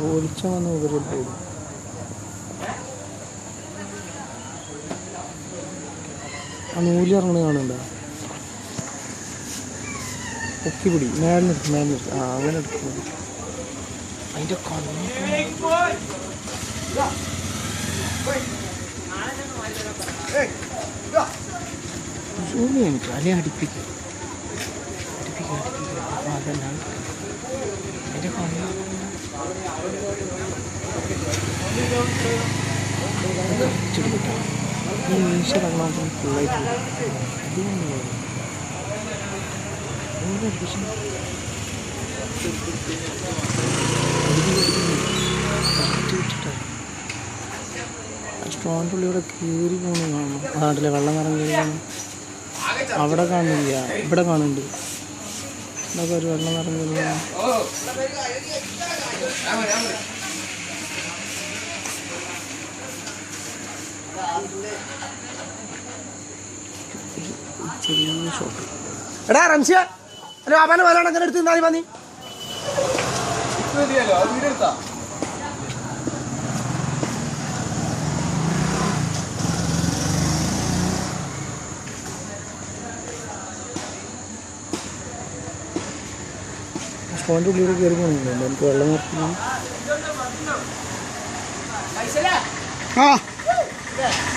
ഒളിച്ച വന്ന് ഉപരിപ്പോയി. ആ നൂല് ഇറങ്ങണ കാണുന്നുണ്ട. പൊക്കിപ്പിടി മേലെടുത്ത് ആ അങ്ങനെ എടുക്കുന്നത്. അതിൻ്റെ ജോലി എനിക്ക് അല്ലെ അടുപ്പിക്കുക അതെല്ലാം അതിൻ്റെ കറച്ചെടുക്കട്ടെ. ഈ മീശറങ്ങാൻ ഫുള്ളായിട്ട് സ്ട്രോങ്ങിൻ്റെ ഉള്ളിലൂടെ കയറി പോകുന്നത് കാണണം. നാട്ടിലെ വെള്ളം നിറഞ്ഞ അവിടെ കാണുന്നില്ല, ഇവിടെ കാണുന്നുണ്ട്. ഇതൊക്കെ ഒരു വെള്ളം നിറഞ്ഞ ചെറിയ ഷോട്ട്. എടാ റംസിയ അല്ല അവനെ വരാണ് അങ്ങനെ എടുത്ത് നിന്നാൽ മതി. സ്പോണിൻ്റെ ഉള്ളിലൂടെ കയറി പോകുന്നുണ്ട്. എനിക്ക് വെള്ളം നിർത്തുന്നു. ആ